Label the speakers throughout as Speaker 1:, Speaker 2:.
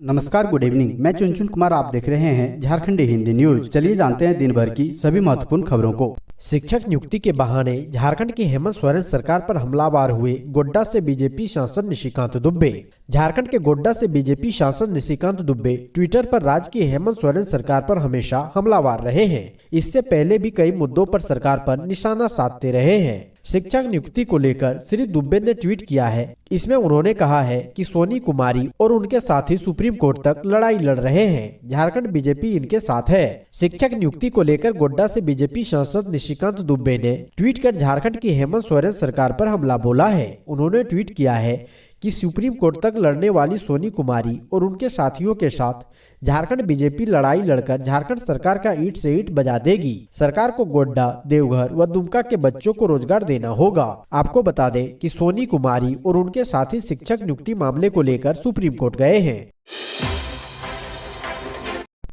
Speaker 1: नमस्कार, good evening. मैं चुनचुन कुमार, आप देख रहे हैं झारखंडी हिंदी न्यूज। चलिए जानते हैं दिन भर की सभी महत्वपूर्ण खबरों को।
Speaker 2: शिक्षक नियुक्ति के बहाने झारखंड की हेमंत सोरेन सरकार पर हमलावर हुए गोड्डा से बीजेपी सांसद निशिकांत दुबे। झारखंड के गोड्डा से बीजेपी सांसद निशिकांत दुबे ट्विटर पर राज्य की हेमंत सोरेन सरकार पर हमेशा हमलावर रहे हैं। इससे पहले भी कई मुद्दों पर सरकार पर निशाना साधते रहे हैं। शिक्षक नियुक्ति को लेकर श्री दुबे ने ट्वीट किया है। इसमें उन्होंने कहा है कि सोनी कुमारी और उनके साथी सुप्रीम कोर्ट तक लड़ाई लड़ रहे हैं। झारखंड बीजेपी इनके साथ है। शिक्षक नियुक्ति को लेकर गोड्डा से बीजेपी सांसद निशिकांत दुबे ने ट्वीट कर झारखंड की हेमंत सोरेन सरकार पर हमला बोला है। उन्होंने ट्वीट किया है कि सुप्रीम कोर्ट तक लड़ने वाली सोनी कुमारी और उनके साथियों के साथ झारखंड बीजेपी लड़ाई लड़कर झारखंड सरकार का ईंट से ईंट बजा देगी। सरकार को गोड्डा, देवघर व दुमका के बच्चों को रोजगार देना होगा। आपको बता दें कि सोनी कुमारी और उनके साथी शिक्षक नियुक्ति मामले को लेकर सुप्रीम कोर्ट गए हैं।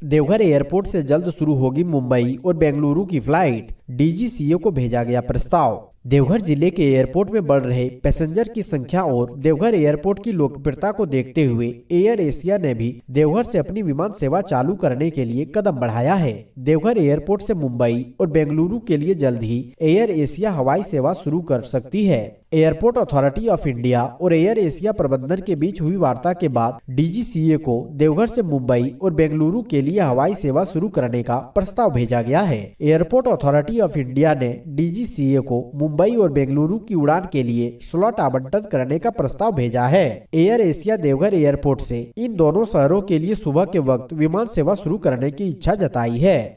Speaker 2: देवघर एयरपोर्ट से जल्द शुरू होगी मुंबई और बेंगलुरु की फ्लाइट। डीजीसीए को भेजा गया प्रस्ताव। देवघर जिले के एयरपोर्ट में बढ़ रहे पैसेंजर की संख्या और देवघर एयरपोर्ट की लोकप्रियता को देखते हुए एयर एशिया ने भी देवघर से अपनी विमान सेवा चालू करने के लिए कदम बढ़ाया है। देवघर एयरपोर्ट से मुंबई और बेंगलुरु के लिए जल्द ही एयर एशिया हवाई सेवा शुरू कर सकती है। एयरपोर्ट अथॉरिटी ऑफ इंडिया और एयर एशिया प्रबंधन के बीच हुई वार्ता के बाद डीजीसीए को देवघर से मुंबई और बेंगलुरु के लिए हवाई सेवा शुरू करने का प्रस्ताव भेजा गया है। एयरपोर्ट अथॉरिटी ऑफ इंडिया ने डीजीसीए को मुंबई और बेंगलुरु की उड़ान के लिए स्लॉट आवंटन करने का प्रस्ताव भेजा है। एयर एशिया देवघर एयरपोर्ट से इन दोनों शहरों के लिए सुबह के वक्त विमान सेवा शुरू करने की इच्छा जताई है।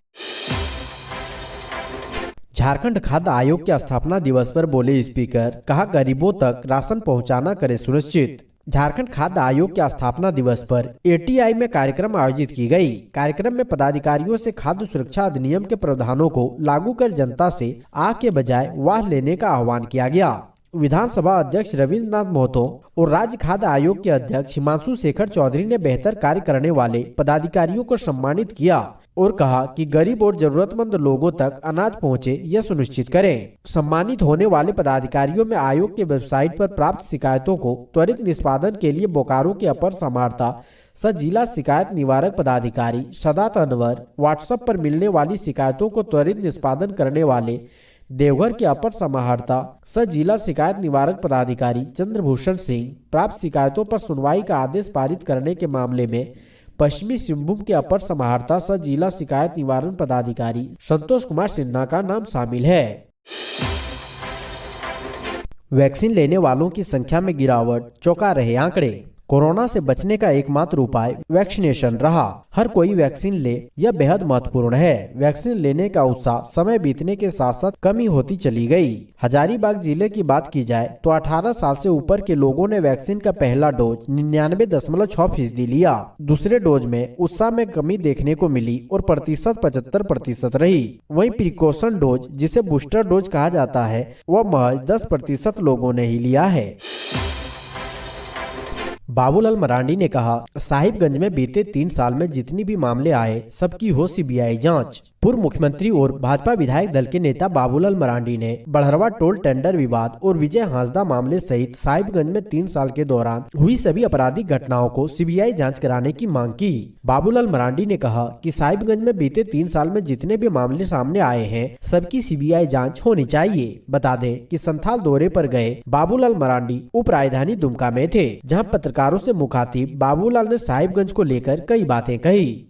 Speaker 2: झारखंड खाद्य आयोग के स्थापना दिवस पर बोले स्पीकर, कहा गरीबों तक राशन पहुंचाना करे सुनिश्चित। झारखंड खाद्य आयोग के स्थापना दिवस पर एटीआई में कार्यक्रम आयोजित की गई। कार्यक्रम में पदाधिकारियों से खाद्य सुरक्षा अधिनियम के प्रावधानों को लागू कर जनता से आ के बजाय वाह लेने का आह्वान किया गया। विधानसभा अध्यक्ष रविंद्र नाथ महतो और राज्य खाद्य आयोग के अध्यक्ष हिमांशु शेखर चौधरी ने बेहतर कार्य करने वाले पदाधिकारियों को सम्मानित किया और कहा कि गरीब और जरूरतमंद लोगों तक अनाज पहुंचे यह सुनिश्चित करें। सम्मानित होने वाले पदाधिकारियों में आयोग के वेबसाइट पर प्राप्त शिकायतों को त्वरित निष्पादन के लिए बोकारो के अपर समाहर्ता सह जिला शिकायत निवारक पदाधिकारी सदात अनवर, व्हाट्सएप पर मिलने वाली शिकायतों को त्वरित निष्पादन करने वाले देवघर के अपर समाहर्ता सह जिला शिकायत निवारक पदाधिकारी चंद्रभूषण सिंह, प्राप्त शिकायतों पर सुनवाई का आदेश पारित करने के मामले में पश्चिमी सिंहभूम के अपर समाहर्ता सह जिला शिकायत निवारण पदाधिकारी संतोष कुमार सिन्हा का नाम शामिल है। वैक्सीन लेने वालों की संख्या में गिरावट, चौंका रहे आंकड़े। कोरोना से बचने का एकमात्र उपाय वैक्सीनेशन रहा। हर कोई वैक्सीन ले, यह बेहद महत्वपूर्ण है। वैक्सीन लेने का उत्साह समय बीतने के साथ साथ कमी होती चली गई। हजारीबाग जिले की बात की जाए तो 18 साल से ऊपर के लोगों ने वैक्सीन का पहला डोज 99.6% लिया। दूसरे डोज में उत्साह में कमी देखने को मिली और प्रतिशत 75% रही। वहीं प्रिकॉशन डोज, जिसे बूस्टर डोज कहा जाता है, वह महज 10% लोगों ने ही लिया है। बाबूलाल मरांडी ने कहा, साहिबगंज में बीते 3 साल में जितनी भी मामले आए सबकी हो सीबीआई जांच। पूर्व मुख्यमंत्री और भाजपा विधायक दल के नेता बाबूलाल मरांडी ने बड़हरवा टोल टेंडर विवाद और विजय हांसदा मामले सहित साहिबगंज में 3 साल के दौरान हुई सभी आपराधिक घटनाओं को सीबीआई जांच कराने की मांग की। बाबूलाल मरांडी ने कहा कि साहिबगंज में बीते 3 साल में जितने भी मामले सामने आए हैं सबकी सीबीआई जांच होनी चाहिए। बता दें कि संथाल दौरे पर गए बाबूलाल मरांडी उप राजधानी दुमका में थे, जहाँ पत्रकारों से मुखातिब बाबूलाल ने साहिबगंज को लेकर कई बातें कही।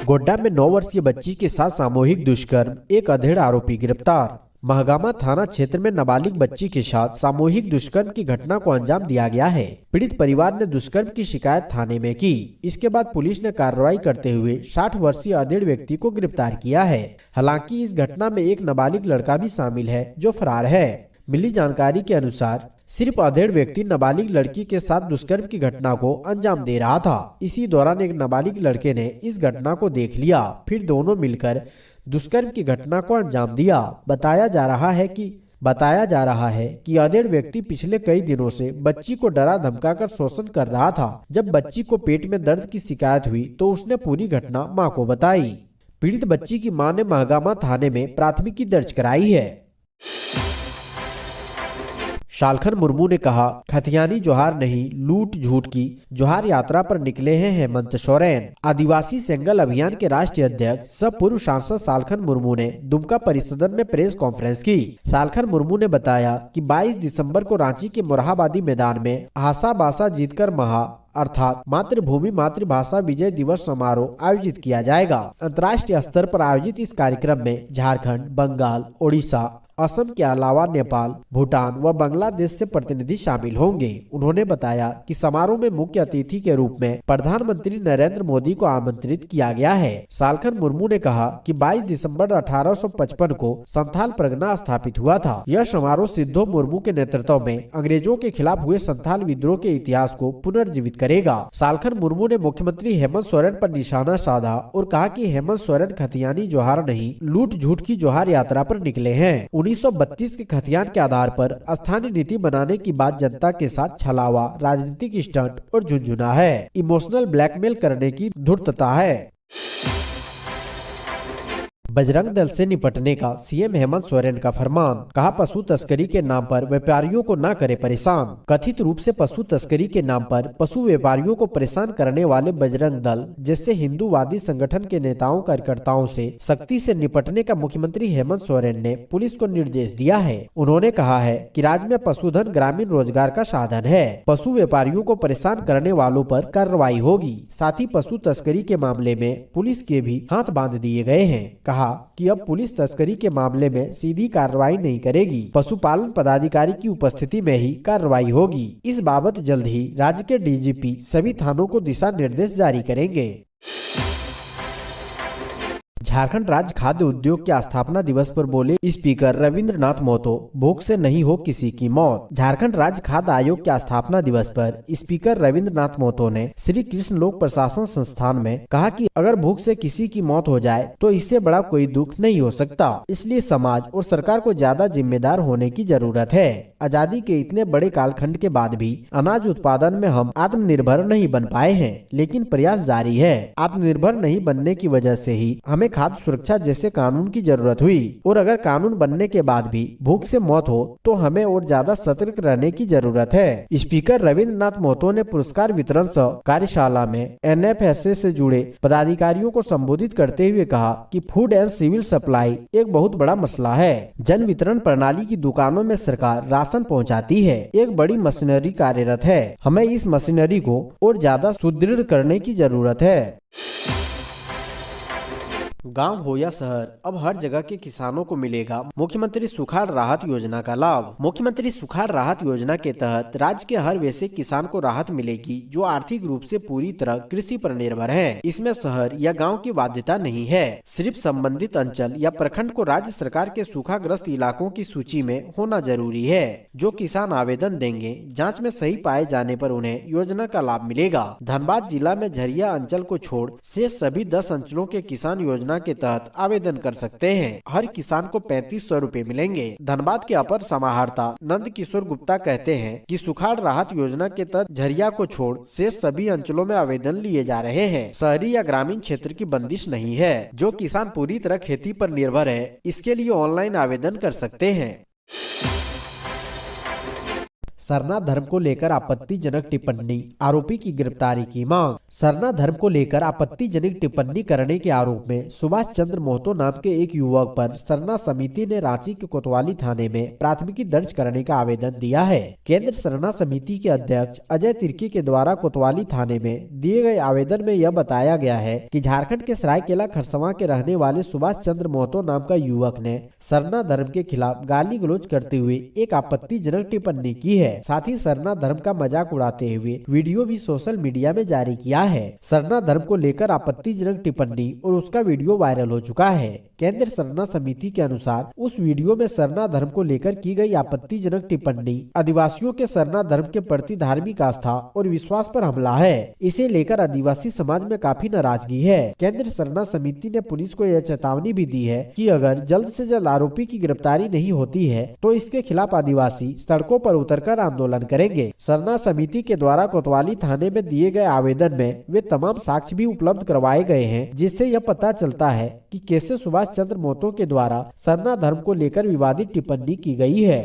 Speaker 2: गोड्डा में 9 वर्षीय बच्ची के साथ सामूहिक दुष्कर्म, एक अधेड़ आरोपी गिरफ्तार। महगामा थाना क्षेत्र में नाबालिग बच्ची के साथ सामूहिक दुष्कर्म की घटना को अंजाम दिया गया है। पीड़ित परिवार ने दुष्कर्म की शिकायत थाने में की। इसके बाद पुलिस ने कार्रवाई करते हुए 60 वर्षीय अधेड़ व्यक्ति को गिरफ्तार किया है। हालांकि इस घटना में एक नाबालिग लड़का भी शामिल है जो फरार है। मिली जानकारी के अनुसार सिर्फ अधेड़ व्यक्ति नाबालिग लड़की के साथ दुष्कर्म की घटना को अंजाम दे रहा था। इसी दौरान एक नाबालिग लड़के ने इस घटना को देख लिया, फिर दोनों मिलकर दुष्कर्म की घटना को अंजाम दिया। बताया जा रहा है कि अधेड़ व्यक्ति पिछले कई दिनों से बच्ची को डरा धमकाकर शोषण कर रहा था। जब बच्ची को पेट में दर्द की शिकायत हुई तो उसने पूरी घटना मां को बताई। पीड़ित बच्ची की मां ने महगामा थाने में प्राथमिकी दर्ज कराई है। सालखन मुर्मू ने कहा, खतियानी जोहार नहीं, लूट झूठ की जोहार यात्रा पर निकले हैं हेमंत सोरेन। आदिवासी सेंगल अभियान के राष्ट्रीय अध्यक्ष सह पूर्व सांसद सालखन मुर्मू ने दुमका परिसदन में प्रेस कॉन्फ्रेंस की। सालखन मुर्मू ने बताया कि 22 दिसंबर को रांची के मोरहाबादी मैदान में आशा बासा जीतकर महा अर्थात मातृभूमि मातृभाषा विजय दिवस समारोह आयोजित किया जाएगा। अंतर्राष्ट्रीय स्तर पर आयोजित इस कार्यक्रम में झारखंड, बंगाल, ओडिशा, असम के अलावा नेपाल, भूटान व बांग्लादेश से प्रतिनिधि शामिल होंगे। उन्होंने बताया कि समारोह में मुख्य अतिथि के रूप में प्रधानमंत्री नरेंद्र मोदी को आमंत्रित किया गया है। सालखन मुर्मू ने कहा कि 22 दिसंबर 1855 को संथाल परगना स्थापित हुआ था। यह समारोह सिद्धो मुर्मू के नेतृत्व में अंग्रेजों के खिलाफ हुए संथाल विद्रोह के इतिहास को पुनर्जीवित करेगा। सालखन मुर्मू ने मुख्यमंत्री हेमंत सोरेन पर निशाना साधा और कहा कि हेमंत सोरेन खतियानी जोहार नहीं, लूट झूठ की जोहार यात्रा पर निकले हैं। 1932 के खतियान के आधार पर स्थानीय नीति बनाने की बात जनता के साथ छलावा, राजनीतिक स्टंट और झुंझुना है, इमोशनल ब्लैकमेल करने की धूर्तता है। बजरंग दल से निपटने का सीएम हेमंत सोरेन का फरमान, कहा पशु तस्करी के नाम पर व्यापारियों को न करे परेशान। कथित रूप से पशु तस्करी के नाम पर पशु व्यापारियों को परेशान करने वाले बजरंग दल जैसे हिंदूवादी संगठन के नेताओं कार्यकर्ताओं से सख्ती से निपटने का मुख्यमंत्री हेमंत सोरेन ने पुलिस को निर्देश दिया है। उन्होंने कहा है कि राज्य में पशुधन ग्रामीण रोजगार का साधन है। पशु व्यापारियों को परेशान करने वालों पर कार्रवाई होगी। साथ ही पशु तस्करी के मामले में पुलिस के भी हाथ बांध दिए गए हैं। कहा कि अब पुलिस तस्करी के मामले में सीधी कार्रवाई नहीं करेगी, पशुपालन पदाधिकारी की उपस्थिति में ही कार्रवाई होगी। इस बाबत जल्द ही राज्य के डीजीपी सभी थानों को दिशा निर्देश जारी करेंगे। झारखंड राज्य खाद्य उद्योग के स्थापना दिवस पर बोले स्पीकर रविंद्रनाथ महतो, भूख से नहीं हो किसी की मौत। झारखंड राज्य खाद्य आयोग के स्थापना दिवस पर स्पीकर रविंद्रनाथ महतो ने श्री कृष्ण लोक प्रशासन संस्थान में कहा कि अगर भूख से किसी की मौत हो जाए तो इससे बड़ा कोई दुख नहीं हो सकता। इसलिए समाज और सरकार को ज्यादा जिम्मेदार होने की जरूरत है। आजादी के इतने बड़े कालखंड के बाद भी अनाज उत्पादन में हम आत्मनिर्भर नहीं बन पाए हैं, लेकिन प्रयास जारी है। आत्मनिर्भर नहीं बनने की वजह से ही हमें खाद्य सुरक्षा जैसे कानून की जरूरत हुई, और अगर कानून बनने के बाद भी भूख से मौत हो तो हमें और ज्यादा सतर्क रहने की जरूरत है। स्पीकर रविंद्रनाथ महतो ने पुरस्कार वितरण सह कार्यशाला में एनएफएसए से जुड़े पदाधिकारियों को संबोधित करते हुए कहा कि फूड एंड सिविल सप्लाई एक बहुत बड़ा मसला है। जन वितरण प्रणाली की दुकानों में सरकार राशन पहुंचाती है, एक बड़ी मशीनरी कार्यरत है। हमें इस मशीनरी को और ज्यादा सुदृढ़ करने की जरूरत है। गांव हो या शहर, अब हर जगह के किसानों को मिलेगा मुख्यमंत्री सुखाड़ राहत योजना का लाभ। मुख्यमंत्री सुखाड़ राहत योजना के तहत राज्य के हर वैसे किसान को राहत मिलेगी जो आर्थिक रूप से पूरी तरह कृषि पर निर्भर है। इसमें शहर या गांव की बाध्यता नहीं है, सिर्फ संबंधित अंचल या प्रखंड को राज्य सरकार के सूखाग्रस्त इलाकों की सूची में होना जरूरी है। जो किसान आवेदन देंगे, जाँच में सही पाए जाने पर उन्हें योजना का लाभ मिलेगा। धनबाद जिला में झरिया अंचल को छोड़ शेष सभी 10 अंचलों के किसान योजना के तहत आवेदन कर सकते हैं। हर किसान को 3500 रूपए मिलेंगे। धनबाद के अपर समाहर्ता नंद किशोर गुप्ता कहते हैं कि सुखाड़ राहत योजना के तहत झरिया को छोड़ शेष सभी अंचलों में आवेदन लिए जा रहे हैं। शहरी या ग्रामीण क्षेत्र की बंदिश नहीं है। जो किसान पूरी तरह खेती पर निर्भर है, इसके लिए ऑनलाइन आवेदन कर सकते हैं। सरना धर्म को लेकर आपत्तिजनक टिप्पणी, आरोपी की गिरफ्तारी की मांग। सरना धर्म को लेकर आपत्तिजनक टिप्पणी करने के आरोप में सुभाष चंद्र महतो नाम के एक युवक पर सरना समिति ने रांची के कोतवाली थाने में प्राथमिकी दर्ज करने का आवेदन दिया है। केंद्र सरना समिति के अध्यक्ष अजय तिर्की के द्वारा कोतवाली थाने में दिए गए आवेदन में यह बताया गया है कि झारखंड के सरायकेला खरसवां के रहने वाले सुभाष चंद्र महतो नाम का युवक ने सरना धर्म के खिलाफ गाली गलौज करते हुए एक आपत्तिजनक टिप्पणी की है। साथ ही सरना धर्म का मजाक उड़ाते हुए वीडियो भी सोशल मीडिया में जारी किया है। सरना धर्म को लेकर आपत्तिजनक टिप्पणी और उसका वीडियो वायरल हो चुका है। केंद्र सरना समिति के अनुसार उस वीडियो में सरना धर्म को लेकर की गई आपत्तिजनक टिप्पणी आदिवासियों के सरना धर्म के प्रति धार्मिक आस्था और विश्वास पर हमला है। इसे लेकर आदिवासी समाज में काफी नाराजगी है। केंद्र सरना समिति ने पुलिस को यह चेतावनी भी दी है कि अगर जल्द से जल्द आरोपी की गिरफ्तारी नहीं होती है तो इसके खिलाफ आदिवासी सड़कों पर उतरकर आंदोलन करेंगे। सरना समिति के द्वारा कोतवाली थाने में दिए गए आवेदन में वे तमाम साक्ष्य भी उपलब्ध करवाए गए हैं, जिससे यह पता चलता है कि कैसे सुभाष चंद्र महतो के द्वारा सरना धर्म को लेकर विवादित टिप्पणी की गई है।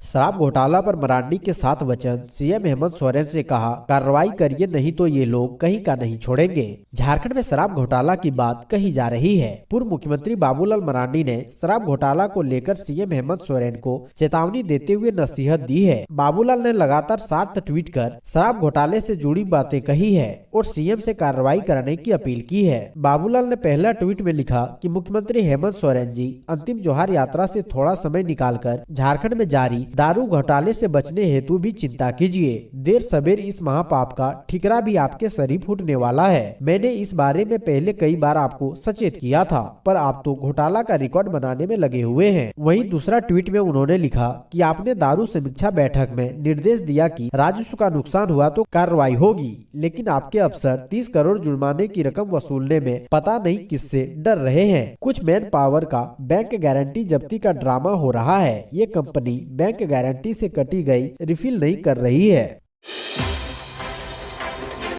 Speaker 2: शराब घोटाला पर मरांडी के 7 वचन, सीएम हेमंत सोरेन से कहा कार्रवाई करिए नहीं तो ये लोग कहीं का नहीं छोड़ेंगे। झारखंड में शराब घोटाला की बात कही जा रही है। पूर्व मुख्यमंत्री बाबूलाल मरांडी ने शराब घोटाला को लेकर सीएम हेमंत सोरेन को चेतावनी देते हुए नसीहत दी है। बाबूलाल ने लगातार 7 ट्वीट कर शराब घोटाले से जुड़ी बातें कही है और सीएम से कार्रवाई करने की अपील की है। बाबूलाल ने पहला ट्वीट में लिखा कि मुख्यमंत्री हेमंत सोरेन जी अंतिम जोहार यात्रा से थोड़ा समय निकालकर झारखंड में जारी दारू घोटाले से बचने हेतु भी चिंता कीजिए। देर सवेर इस महापाप का ठिकरा भी आपके सर ही फूटने वाला है। मैंने इस बारे में पहले कई बार आपको सचेत किया था, पर आप तो घोटाला का रिकॉर्ड बनाने में लगे हुए हैं। वहीं दूसरा ट्वीट में उन्होंने लिखा कि आपने दारू समीक्षा बैठक में निर्देश दिया कि राजस्व का नुकसान हुआ तो कार्रवाई होगी, लेकिन आपके अफसर 30 करोड़ जुर्माने की रकम वसूलने में पता नहीं किससे डर रहे हैं। कुछ मैन पावर का बैंक गारंटी जब्ती का ड्रामा हो रहा है। ये कंपनी बैंक गारंटी से कटी गई रिफिल नहीं कर रही है।